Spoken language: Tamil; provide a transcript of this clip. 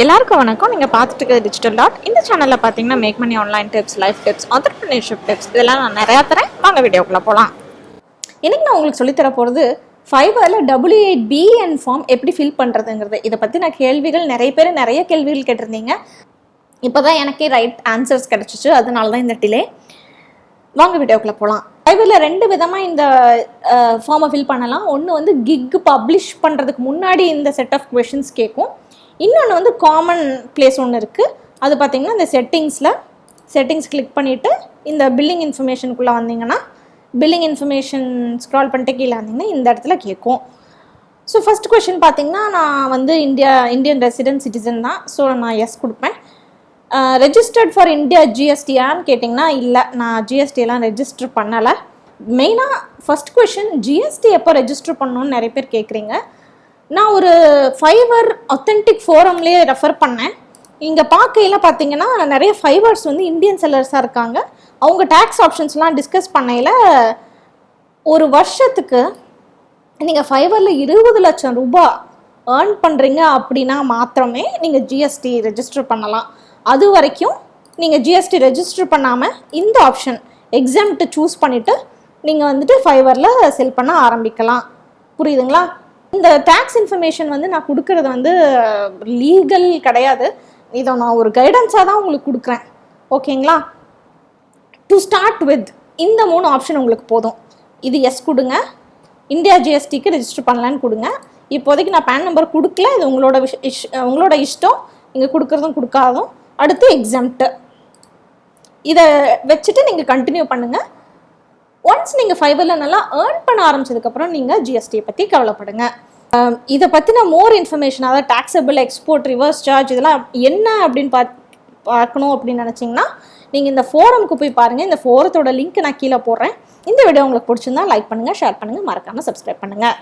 எல்லாருக்கும் வணக்கம். நீங்கள் பார்த்துட்டு இருக்கிறது டிஜிட்டல் டாட். இந்த சேனலில் பார்த்தீங்கன்னா make money online tips, life tips, entrepreneurship tips இதெல்லாம் நான் நிறையா தரேன். வாங்க வீடியோக்குள்ளே போகலாம். இன்றைக்கி நான் உங்களுக்கு சொல்லித்தர போகிறது ஃபைவரில் w8ben ஃபார்ம் எப்படி ஃபில் பண்ணுறதுங்கிறது. இதை பற்றி நான் நிறைய பேர் நிறைய கேள்விகள் கேட்டிருந்தீங்க. இப்போ தான் எனக்கே ரைட் ஆன்சர்ஸ் கிடச்சிச்சு, அதனால தான் இந்த டிலே. வாங்க வீடியோக்குள்ளே போகலாம். ஃபைவரில் 2 விதமாக இந்த ஃபார்மை ஃபில் பண்ணலாம். ஒன்று வந்து கிக் பப்ளிஷ் பண்ணுறதுக்கு முன்னாடி இந்த செட் ஆஃப் கொஷின்ஸ் கேட்கும். இன்னொன்று வந்து காமன் பிளேஸ் ஒன்று இருக்குது. அது பார்த்திங்கன்னா இந்த செட்டிங்ஸ் கிளிக் பண்ணிவிட்டு இந்த பில்லிங் இன்ஃபர்மேஷனுக்குள்ளே வந்தீங்கன்னா பில்லிங் இன்ஃபர்மேஷன் ஸ்க்ரால் பண்ணிட்டு கீழே வந்தீங்கன்னா இந்த இடத்துல கேட்கும். ஸோ ஃபஸ்ட் கொஷின் பார்த்திங்கன்னா நான் வந்து இந்தியன் ரெசிடென்ட் சிட்டிசன் தான். ஸோ நான் எஸ் கொடுப்பேன். ரெஜிஸ்டர்ட் ஃபார் இந்தியா ஜிஎஸ்டியான்னு கேட்டிங்கன்னா இல்லை, நான் ஜிஎஸ்டியெல்லாம் ரெஜிஸ்டர் பண்ணலை. மெயினாக ஃபஸ்ட் கொஷின் ஜிஎஸ்டி எப்போ ரெஜிஸ்டர் பண்ணணுன்னு நிறைய பேர் கேட்குறீங்க. நான் ஒரு ஃபைவர் ஒத்தென்டிக் ஃபோரம்லேயே ரெஃபர் பண்ணேன். இங்கே பார்க்கையில் பார்த்தீங்கன்னா நிறைய ஃபைவர்ஸ் வந்து இந்தியன் செல்லர்ஸாக இருக்காங்க. அவங்க டேக்ஸ் ஆப்ஷன்ஸ்லாம் டிஸ்கஸ் பண்ணையில் ஒரு வருஷத்துக்கு நீங்கள் ஃபைவரில் 20 லட்சம் ரூபாய் ஏர்ன் பண்ணுறீங்க அப்படின்னா மாத்திரமே நீங்கள் ஜிஎஸ்டி ரெஜிஸ்டர் பண்ணலாம். அது வரைக்கும் நீங்கள் ஜிஎஸ்டி ரெஜிஸ்டர் பண்ணாமல் இந்த ஆப்ஷன் எக்ஸாம்ட்டு சூஸ் பண்ணிவிட்டு நீங்கள் வந்துட்டு ஃபைவரில் செல் பண்ண ஆரம்பிக்கலாம். புரியுதுங்களா? இந்த டேக்ஸ் இன்ஃபர்மேஷன் வந்து நான் கொடுக்கறது வந்து லீகல் கிடையாது. இதை நான் ஒரு கைடன்ஸாக தான் உங்களுக்கு கொடுக்குறேன். ஓகேங்களா? டு ஸ்டார்ட் வித் இந்த 3 ஆப்ஷன் உங்களுக்கு போதும். இது எஸ் கொடுங்க, இந்தியா ஜிஎஸ்டிக்கு ரெஜிஸ்டர் பண்ணலான்னு கொடுங்க. இப்போதைக்கு நான் பேன் நம்பர் கொடுக்கல, இது உங்களோட இஷ்டம். நீங்கள் கொடுக்குறதும் கொடுக்காதும். அடுத்து எக்ஸாம்ட்டு இதை வச்சுட்டு நீங்கள் கண்டினியூ பண்ணுங்கள். ஒன்ஸ் நீங்கள் ஃபைவரில் நல்லா ஏர்ன் பண்ண ஆரம்பிச்சதுக்கப்புறம் நீங்கள் ஜிஎஸ்டியை பற்றி கவலைப்படுங்க. இதை பற்றின மோர் இன்ஃபர்மேஷன், அதாவது டாக்ஸபிள், எக்ஸ்போர்ட், ரிவர்ஸ் சார்ஜ் இதெல்லாம் என்ன அப்படின்னு பார்க்கணும் அப்படின்னு நினச்சிங்கன்னா நீங்கள் இந்த ஃபோரமுக்கு போய் பாருங்கள். இந்த ஃபோரத்தோட லிங்க் நான் கீழே போடுறேன். இந்த வீடியோ உங்களுக்கு பிடிச்சிருந்தா லைக் பண்ணுங்கள், ஷேர் பண்ணுங்கள், மறக்காமல் சப்ஸ்கிரைப் பண்ணுங்கள்.